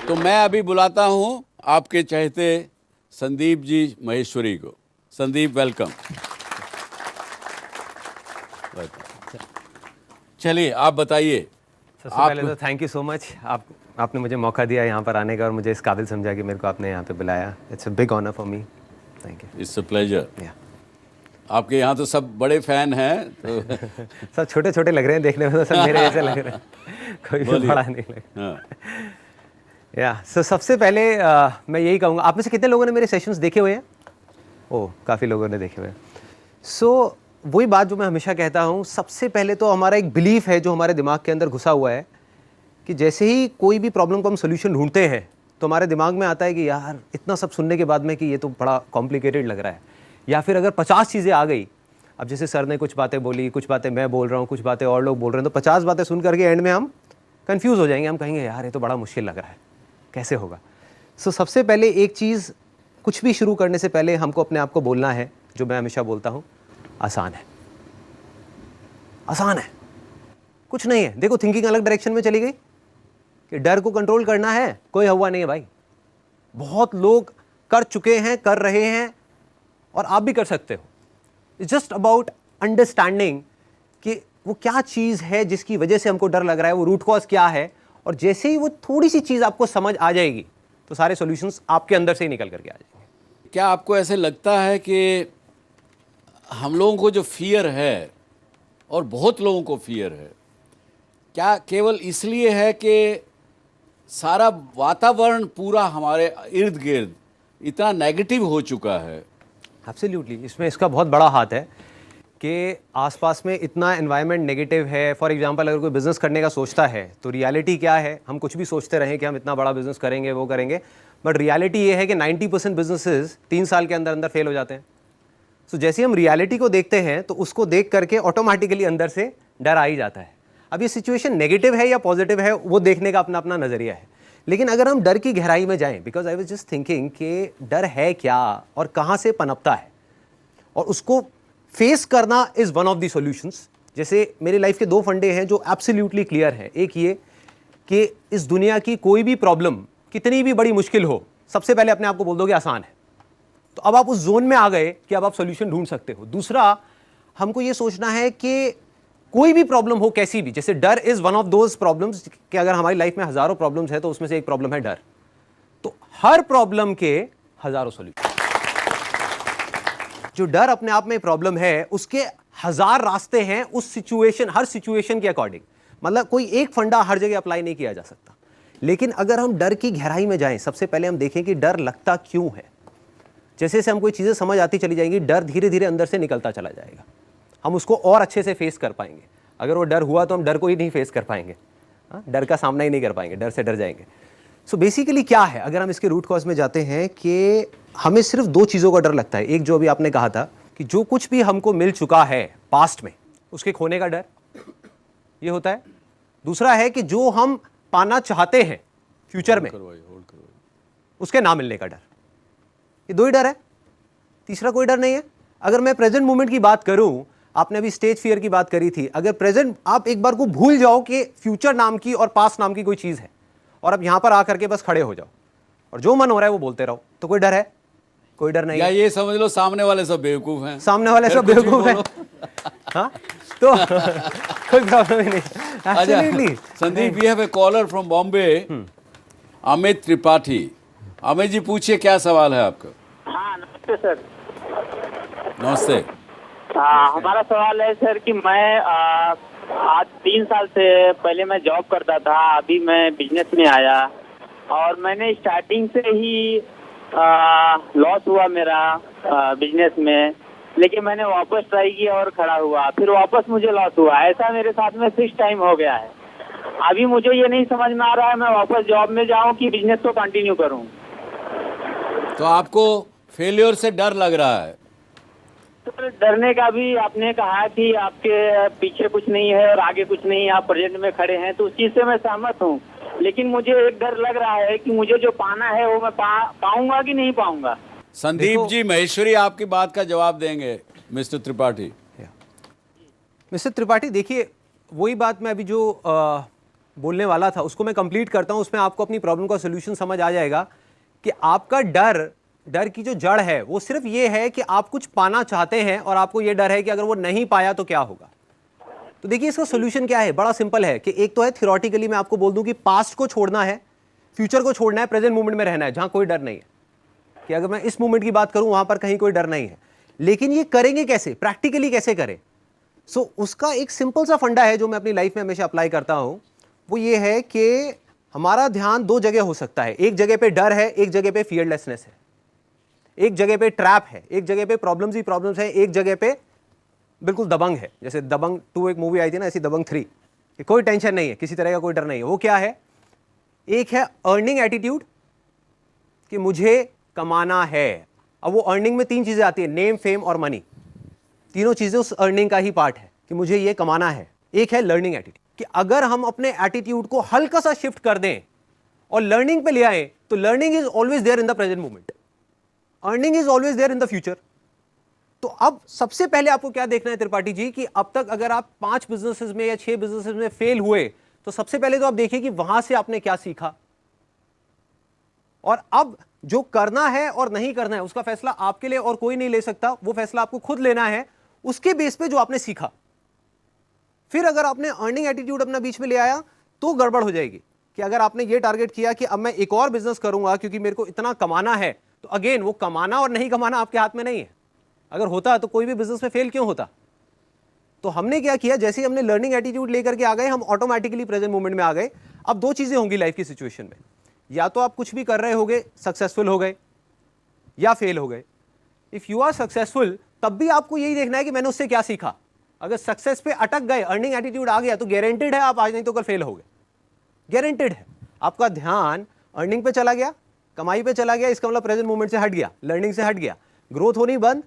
तो मैं अभी बुलाता हूं आपके चहेते संदीप जी महेश्वरी को। संदीप, वेलकम। चलिए आप बताइए। सबसे पहले तो थैंक यू सो मच, आपने मुझे मौका दिया यहाँ पर आने का और मुझे इस काबिल समझा कि मेरे को आपने यहाँ पे बुलाया। It's a big honour for me. Thank you. It's a pleasure. आपके यहाँ तो सब बड़े फैन हैं तो सब छोटे छोटे लग रहे हैं देखने में, तो सब मेरे जैसे लग रहे हैं, कोई भी बड़ा नहीं लग रहा। सो सबसे पहले मैं यही कहूँगा, आप में से कितने लोगों ने मेरे सेशंस देखे हुए हैं? ओह, काफ़ी लोगों ने देखे हुए हैं। सो वही बात जो मैं हमेशा कहता हूँ, सबसे पहले तो हमारा एक बिलीफ है जो हमारे दिमाग के अंदर घुसा हुआ है कि जैसे ही कोई भी प्रॉब्लम को हम सोल्यूशन ढूंढते हैं तो हमारे दिमाग में आता है कि यार इतना सब सुनने के बाद में कि ये तो बड़ा कॉम्प्लिकेटेड लग रहा है। या फिर अगर 50 चीज़ें आ गई, अब जैसे सर ने कुछ बातें बोली, कुछ बातें मैं बोल रहा हूँ, कुछ बातें और लोग बोल रहे हैं, तो 50 बातें सुन करके एंड में हम कंफ्यूज हो जाएंगे। हम कहेंगे यार ये तो बड़ा मुश्किल लग रहा है, कैसे होगा। सो सबसे पहले एक चीज़, कुछ भी शुरू करने से पहले हमको अपने आप को बोलना है, जो मैं हमेशा बोलता हूँ, आसान है। आसान है, कुछ नहीं है। देखो थिंकिंग अलग डायरेक्शन में चली गई कि डर को कंट्रोल करना है, कोई हवा नहीं है भाई। बहुत लोग कर चुके हैं, कर रहे हैं, और आप भी कर सकते हो। इट्स जस्ट अबाउट अंडरस्टैंडिंग कि वो क्या चीज़ है जिसकी वजह से हमको डर लग रहा है, वो रूट कॉज क्या है। और जैसे ही वो थोड़ी सी चीज़ आपको समझ आ जाएगी तो सारे सॉल्यूशंस आपके अंदर से ही निकल करके आ जाएंगे। क्या आपको ऐसे लगता है कि हम लोगों को जो फियर है, और बहुत लोगों को फियर है, क्या केवल इसलिए है कि सारा वातावरण पूरा हमारे इर्द गिर्द इतना नेगेटिव हो चुका है? एब्सोल्युटली, इसमें इसका बहुत बड़ा हाथ है कि आसपास में इतना एनवायरनमेंट नेगेटिव है। फॉर एग्जांपल, अगर कोई बिज़नेस करने का सोचता है तो रियलिटी क्या है? हम कुछ भी सोचते रहें कि हम इतना बड़ा बिज़नेस करेंगे, वो करेंगे, बट रियलिटी ये है कि 90% बिजनेसेस 3 साल के अंदर अंदर फेल हो जाते हैं। सो जैसे हम रियलिटी को देखते हैं तो उसको देख करके ऑटोमेटिकली अंदर से डर आ ही जाता है। अब ये सिचुएशन नेगेटिव है या पॉजिटिव है, वो देखने का अपना अपना नज़रिया है। लेकिन अगर हम डर की गहराई में जाएं, because I was just thinking कि डर है क्या और कहाँ से पनपता है, और उसको फेस करना is one of the solutions. जैसे मेरे लाइफ के 2 फंडे हैं जो एब्सोल्युटली क्लियर हैं। एक ये कि इस दुनिया की कोई भी प्रॉब्लम कितनी भी बड़ी मुश्किल हो, सबसे पहले अपने आप को बोल दो कि आसान है, तो अब आप उस जोन में आ गए कि अब आप सॉल्यूशन ढूंढ सकते हो। दूसरा, हमको ये सोचना है कि कोई भी प्रॉब्लम हो कैसी भी, जैसे डर is one of those problems कि अगर हमारी लाइफ में हजारों प्रॉब्लम्स है तो उसमें से एक प्रॉब्लम है डर। तो हर प्रॉब्लम के हजारों सॉल्यूशन। जो डर अपने आप में प्रॉब्लम है, उसके 1000 रास्ते हैं उस सिचुएशन, हर सिचुएशन के अकॉर्डिंग। मतलब कोई एक फंडा हर जगह अप्लाई नहीं किया जा सकता। लेकिन अगर हम डर की गहराई में जाएं, सबसे पहले हम देखें कि डर लगता क्यों है। जैसे जैसे हमको चीज़ें समझ आती चली जाएंगी, डर धीरे धीरे अंदर से निकलता चला जाएगा। हम उसको और अच्छे से फेस कर पाएंगे। अगर वो डर हुआ तो हम डर को ही नहीं फेस कर पाएंगे, डर का सामना ही नहीं कर पाएंगे, डर से डर जाएंगे। सो बेसिकली क्या है, अगर हम इसके रूट कॉज में जाते हैं, कि हमें सिर्फ 2 चीज़ों का डर लगता है। एक जो अभी आपने कहा था कि जो कुछ भी हमको मिल चुका है पास्ट में, उसके खोने का डर ये होता है। दूसरा है कि जो हम पाना चाहते हैं फ्यूचर में, उसके ना मिलने का डर। ये 2 ही डर है, तीसरा कोई डर नहीं है। अगर मैं प्रेजेंट मोमेंट की बात करूं, आपने अभी स्टेज फियर की बात करी थी। अगर प्रेजेंट आप एक बार को भूल जाओ कि फ्यूचर नाम की और पास्ट नाम की कोई चीज है, और अब यहां पर आकर के बस खड़े हो जाओ और जो मन हो रहा है वो बोलते रहो, तो कोई डर है? कोई डर नहीं। या ये समझ लो सामने वाले सब बेवकूफ हैं। सामने वाले सब बेवकूफ हैं। हाँ, तो कोई प्रॉब्लम ही नहीं। Absolutely. Sandeep, we have a caller from Bombay, Amit Tripathi. Amit ji, पूछिए, क्या सवाल है आपका? हाँ, नमस्ते सर। नमस्ते। हमारा सवाल है सर कि मैं आज 3 साल से पहले मैं जॉब करता था, अभी मैं बिजनेस में आया, और मैंने स्टार्टिंग से ही लॉस हुआ मेरा बिजनेस में, लेकिन मैंने वापस ट्राई किया और खड़ा हुआ, फिर वापस मुझे लॉस हुआ। ऐसा मेरे साथ में 6 टाइम हो गया है। अभी मुझे ये नहीं समझ में आ रहा है मैं वापस जॉब में जाऊं कि बिजनेस को कंटिन्यू करूं। तो आपको फेलियर से डर लग रहा है? तो डरने का भी आपने कहा कि आपके पीछे कुछ नहीं है और आगे कुछ नहीं है, आप प्रेजेंट में खड़े हैं, तो उस चीज से मैं सहमत हूँ। लेकिन मुझे एक डर लग रहा है कि मुझे जो पाना है वो मैं पाऊंगा कि नहीं पाऊंगा। संदीप जी, महेश्वरी आपकी बात का जवाब देंगे मिस्टर त्रिपाठी। मिस्टर त्रिपाठी, देखिए वही बात मैं अभी जो बोलने वाला था उसको मैं कंप्लीट करता हूं, उसमें आपको अपनी प्रॉब्लम का सोल्यूशन समझ आ जाएगा कि आपका डर की जो जड़ है वो सिर्फ ये है कि आप कुछ पाना चाहते हैं और आपको ये डर है कि अगर वो नहीं पाया तो क्या होगा। तो देखिए इसका सोल्यूशन क्या है, बड़ा सिंपल है कि एक तो है थियोरेटिकली मैं आपको बोल दूं कि पास्ट को छोड़ना है, फ्यूचर को छोड़ना है, प्रेजेंट मोमेंट में रहना है जहां कोई डर नहीं है, कि अगर मैं इस मोमेंट की बात करूं वहां पर कहीं कोई डर नहीं है। लेकिन ये करेंगे कैसे, प्रैक्टिकली कैसे करें? सो उसका एक सिंपल सा फंडा है जो मैं अपनी लाइफ में हमेशा अप्लाई करता हूं, वो ये है कि हमारा ध्यान दो जगह हो सकता है। एक जगह पे डर है, एक जगह पे फियरलेसनेस है, एक जगह पे ट्रैप है, एक जगह पे प्रॉब्लम्स ही प्रॉब्लम्स है, एक जगह पे बिल्कुल दबंग है। जैसे दबंग 2 एक मूवी आई थी ना, ऐसी दबंग 3, कोई टेंशन नहीं है, किसी तरह का कोई डर नहीं है। वो क्या है, एक है अर्निंग एटीट्यूड कि मुझे कमाना है। अब वो अर्निंग में 3 चीजें आती है, नेम, फेम और मनी। तीनों चीजें उस अर्निंग का ही पार्ट है कि मुझे ये कमाना है। एक है लर्निंग एटीट्यूड कि अगर हम अपने एटीट्यूड को हल्का सा शिफ्ट कर दें और लर्निंग पे ले आए तो learning is always there in the present moment, earning is always there in the future. तो अब सबसे पहले आपको क्या देखना है त्रिपाठी जी कि अब तक अगर आप 5 बिजनेसेस में या 6 बिजनेसेस में फेल हुए तो सबसे पहले तो आप देखिए कि वहां से आपने क्या सीखा, और अब जो करना है और नहीं करना है उसका फैसला आपके लिए और कोई नहीं ले सकता, वो फैसला आपको खुद लेना है उसके बेस पे जो आपने सीखा। फिर अगर आपने अर्निंग एटीट्यूड अपना बीच में ले आया तो गड़बड़ हो जाएगी कि अगर आपने ये टारगेट किया कि अब मैं एक और बिजनेस करूंगा क्योंकि मेरे को इतना कमाना है, तो अगेन वो कमाना और नहीं कमाना आपके हाथ में नहीं है। अगर होता तो कोई भी बिजनेस में फेल क्यों होता? तो हमने क्या किया, जैसे ही हमने लर्निंग एटीट्यूड लेकर के आ गए, हम ऑटोमेटिकली प्रेजेंट मोमेंट में आ गए। अब 2 चीजें होंगी लाइफ की सिचुएशन में, या तो आप कुछ भी कर रहे होगे, सक्सेसफुल हो गए या फेल हो गए। इफ यू आर सक्सेसफुल तब भी आपको यही देखना है कि मैंने उससे क्या सीखा। अगर सक्सेस पे अटक गए, अर्निंग एटीट्यूड आ गया, तो गारंटेड है आप आज नहीं तो कल फेल हो गए, गारंटेड है। आपका ध्यान अर्निंग पे चला गया, कमाई पे चला गया, इसका मतलब प्रेजेंट मोमेंट से हट गया, लर्निंग से हट गया, ग्रोथ होनी बंद,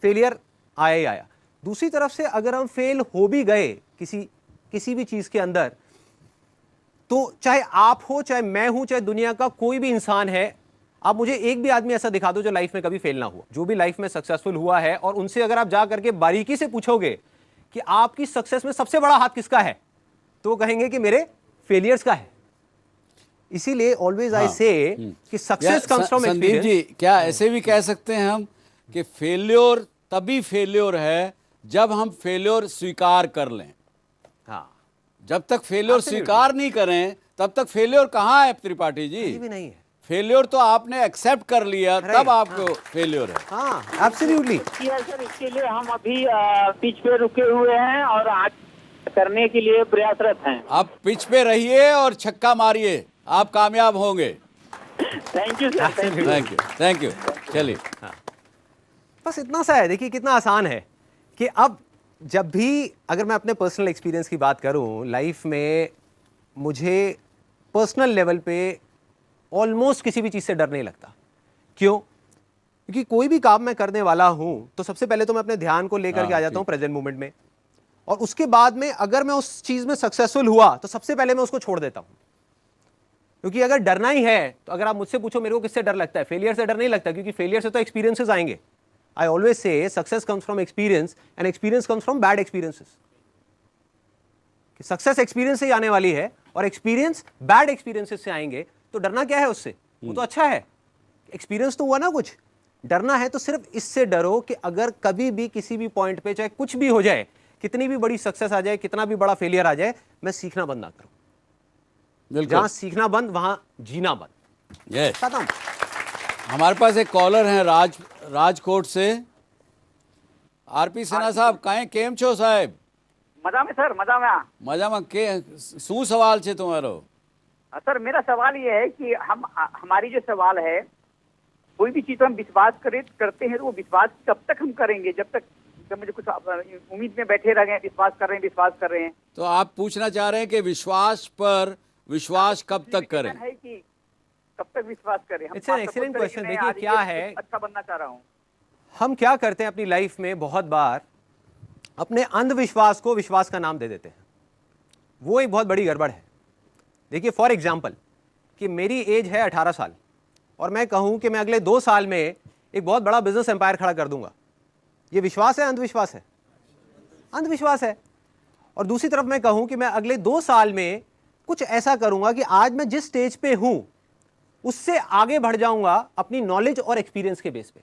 फेलियर आया ही आया। दूसरी तरफ से अगर हम फेल हो भी गए किसी भी चीज के अंदर, तो चाहे आप हो, चाहे मैं हूं, चाहे दुनिया का कोई भी इंसान है, आप मुझे एक भी आदमी ऐसा दिखा दो जो लाइफ में कभी फेल ना हुआ, जो भी लाइफ में सक्सेसफुल हुआ है, और उनसे अगर आप जा करके बारीकी से पूछोगे कि आपकी सक्सेस में सबसे बड़ा हाथ किसका है, तो वो कहेंगे कि मेरे फेलियर्स का है। इसीलिए ऑलवेज आई से कि success comes from Sandeep experience. जी, क्या ऐसे भी कह सकते हैं हम कि फेल्योर तभी फेल्योर है जब हम फेल्योर स्वीकार कर लें। हाँ, जब तक फेल्योर स्वीकार नहीं करें तब तक फेल्योर कहाँ है त्रिपाठी जी? ये भी नहीं है। फेल्योर तो आपने एक्सेप्ट कर लिया तब आपको फेल्योर है। हाँ, एब्सोल्युटली। सर इसके लिए हम अभी पिच पे रुके हुए हैं और आज करने के लिए प्रयासरत हैं। आप पिच पे रहिए और छक्का मारिए, आप कामयाब होंगे। Thank you sir, thank you. Thank you, thank you. चलिए, बस इतना सा है। देखिए कितना आसान है कि अब जब भी अगर मैं अपने पर्सनल एक्सपीरियंस की बात करूं, लाइफ में मुझे पर्सनल लेवल पे ऑलमोस्ट किसी भी चीज़ से डर नहीं लगता। क्यों? क्योंकि कोई भी काम मैं करने वाला हूं तो सबसे पहले तो मैं अपने ध्यान को लेकर के आ जाता हूं प्रेजेंट मोमेंट में, और उसके बाद में अगर मैं उस चीज़ में सक्सेसफुल हुआ तो सबसे पहले मैं उसको छोड़ देता हूं। क्योंकि अगर डरना ही है तो अगर आप मुझसे पूछो मेरे को किससे डर लगता है, फेलियर से डर नहीं लगता, क्योंकि फेलियर से तो एक्सपीरियंसेस आएंगे। I always say success comes from experience and experience comes from bad experiences. Success experience से ही आने वाली है और एक्सपीरियंस बैड एक्सपीरियंसेस से आएंगे, तो डरना क्या है उससे? वो तो अच्छा है, एक्सपीरियंस तो हुआ ना कुछ। डरना है तो सिर्फ इससे डरो कि अगर कभी भी किसी भी पॉइंट पे चाहे कुछ भी हो जाए, कितनी भी बड़ी सक्सेस आ जाए, कितना भी बड़ा फेलियर आ जाए, मैं सीखना बंद ना करूं। बिल्कुल। जहां सीखना बंद वहां जीना बंद। यस। खत्म। हमारे पास एक कॉलर है राजकोट से। आरपी सिन्हा साहब, काहे केम छो साहेब? मजा में सर, मजा में। मजा में के શું સવાલ છે તમારો? सर मेरा सवाल ये है कि हमारी जो सवाल है, कोई भी चीज हम विश्वास करते हैं तो वो विश्वास कब तक हम करेंगे? जब तक जब मुझे कुछ उम्मीद में बैठे रह गए, विश्वास कर रहे हैं। तो आप पूछना चाह रहे हैं कि विश्वास पर विश्वास कब तक करें? है कि कब तक विश्वास करें? It's an excellent question। देखिए क्या है, अच्छा बनना चाह रहा हूँ। हम क्या करते हैं अपनी लाइफ में, बहुत बार अपने अंधविश्वास को विश्वास का नाम दे देते हैं। वो एक बहुत बड़ी गड़बड़ है। देखिए फॉर एग्जाम्पल कि मेरी एज है 18 साल और मैं कहूं कि मैं अगले 2 साल में एक बहुत बड़ा बिजनेस एम्पायर खड़ा कर दूंगा, ये विश्वास है अंधविश्वास है? अंधविश्वास है। और दूसरी तरफ मैं कहूं कि मैं अगले 2 साल में कुछ ऐसा करूंगा कि आज मैं जिस स्टेज पे हूं उससे आगे बढ़ जाऊंगा अपनी नॉलेज और एक्सपीरियंस के बेस पे।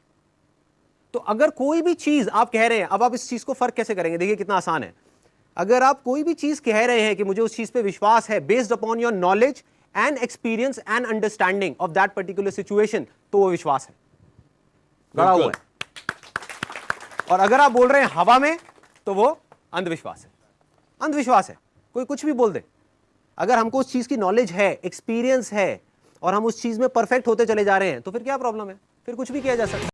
तो अगर कोई भी चीज आप कह रहे हैं, अब आप इस चीज को फर्क कैसे करेंगे, देखिए कितना आसान है। अगर आप कोई भी चीज कह रहे हैं कि मुझे उस चीज पे विश्वास है based upon your knowledge and experience and understanding of that particular situation, तो वो विश्वास है, गड़ा हुआ है। और अगर आप बोल रहे हैं हवा में, तो वो अंधविश्वास है। अंधविश्वास है, कोई कुछ भी बोल दे। अगर हमको उस चीज की नॉलेज है, एक्सपीरियंस है और हम उस चीज में परफेक्ट होते चले जा रहे हैं, तो फिर क्या प्रॉब्लम है, फिर कुछ भी किया जा सकता है।